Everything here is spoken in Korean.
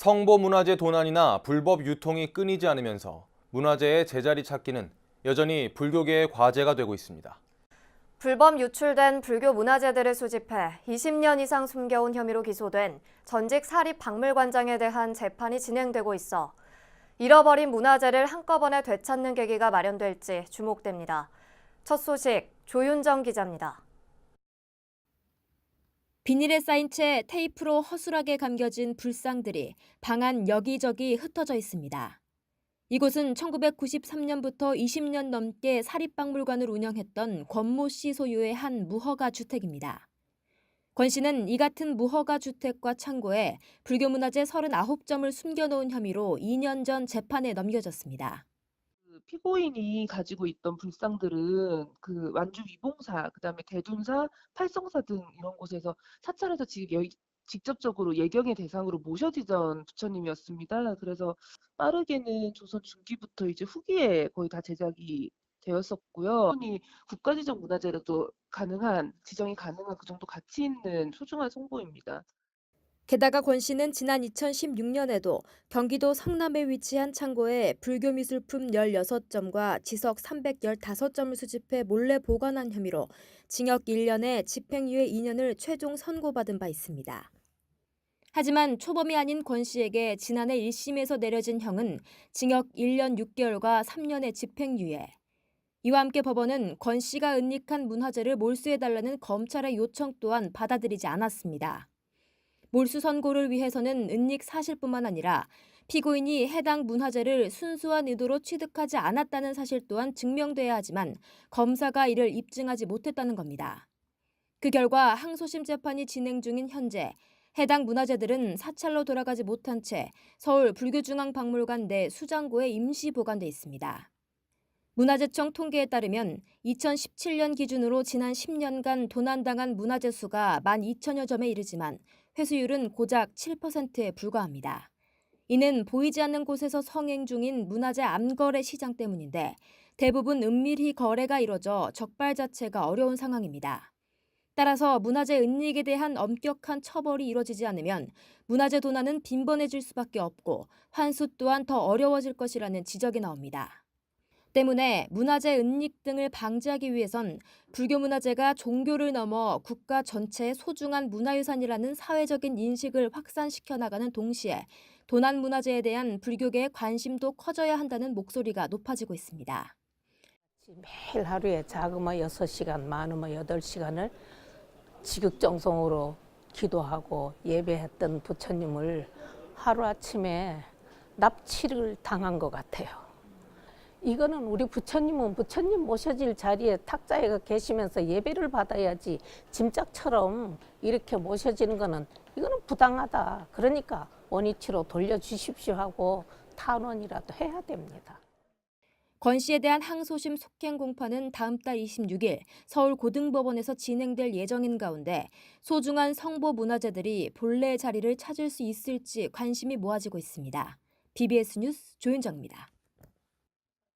성보문화재 도난이나 불법 유통이 끊이지 않으면서 문화재의 제자리 찾기는 여전히 불교계의 과제가 되고 있습니다. 불법 유출된 불교 문화재들을 수집해 20년 이상 숨겨온 혐의로 기소된 전직 사립박물관장에 대한 재판이 진행되고 있어 잃어버린 문화재를 한꺼번에 되찾는 계기가 마련될지 주목됩니다. 첫 소식 조윤정 기자입니다. 비닐에 쌓인 채 테이프로 허술하게 감겨진 불상들이 방 안 여기저기 흩어져 있습니다. 이곳은 1993년부터 20년 넘게 사립박물관을 운영했던 권모 씨 소유의 한 무허가 주택입니다. 권 씨는 이 같은 무허가 주택과 창고에 불교문화재 39점을 숨겨놓은 혐의로 2년 전 재판에 넘겨졌습니다. 피고인이 가지고 있던 불상들은 그 완주 위봉사, 그다음에 대둔사, 팔성사 등 이런 곳에서 사찰에서 직접적으로 예경의 대상으로 모셔지던 부처님이었습니다. 그래서 빠르게는 조선 중기부터 이제 후기에 거의 다 제작이 되었었고요. 국가지정 문화재로도 지정이 가능한 그 정도 가치 있는 소중한 송보입니다. 게다가 권 씨는 지난 2016년에도 경기도 성남에 위치한 창고에 불교 미술품 16점과 지석 315점을 수집해 몰래 보관한 혐의로 징역 1년에 집행유예 2년을 최종 선고받은 바 있습니다. 하지만 초범이 아닌 권 씨에게 지난해 1심에서 내려진 형은 징역 1년 6개월과 3년의 집행유예. 이와 함께 법원은 권 씨가 은닉한 문화재를 몰수해달라는 검찰의 요청 또한 받아들이지 않았습니다. 몰수 선고를 위해서는 은닉 사실뿐만 아니라 피고인이 해당 문화재를 순수한 의도로 취득하지 않았다는 사실 또한 증명돼야 하지만 검사가 이를 입증하지 못했다는 겁니다. 그 결과 항소심 재판이 진행 중인 현재 해당 문화재들은 사찰로 돌아가지 못한 채 서울 불교중앙박물관 내 수장고에 임시 보관돼 있습니다. 문화재청 통계에 따르면 2017년 기준으로 지난 10년간 도난당한 문화재 수가 12,000여 점에 이르지만 회수율은 고작 7%에 불과합니다. 이는 보이지 않는 곳에서 성행 중인 문화재 암거래 시장 때문인데 대부분 은밀히 거래가 이뤄져 적발 자체가 어려운 상황입니다. 따라서 문화재 은닉에 대한 엄격한 처벌이 이뤄지지 않으면 문화재 도난은 빈번해질 수밖에 없고 환수 또한 더 어려워질 것이라는 지적이 나옵니다. 때문에 문화재 은닉 등을 방지하기 위해선 불교 문화재가 종교를 넘어 국가 전체의 소중한 문화유산이라는 사회적인 인식을 확산시켜 나가는 동시에 도난 문화재에 대한 불교계의 관심도 커져야 한다는 목소리가 높아지고 있습니다. 매일 하루에 작으면 6시간, 많으면 8시간을 지극정성으로 기도하고 예배했던 부처님을 하루아침에 납치를 당한 것 같아요. 이거는 우리 부처님은 부처님 모셔질 자리에 탁자에 계시면서 예배를 받아야지 짐짝처럼 이렇게 모셔지는 거는 이거는 부당하다. 그러니까 원위치로 돌려주십시오 하고 탄원이라도 해야 됩니다. 권 씨에 대한 항소심 속행 공판은 다음 달 26일 서울고등법원에서 진행될 예정인 가운데 소중한 성보 문화재들이 본래의 자리를 찾을 수 있을지 관심이 모아지고 있습니다. BBS 뉴스 조윤정입니다.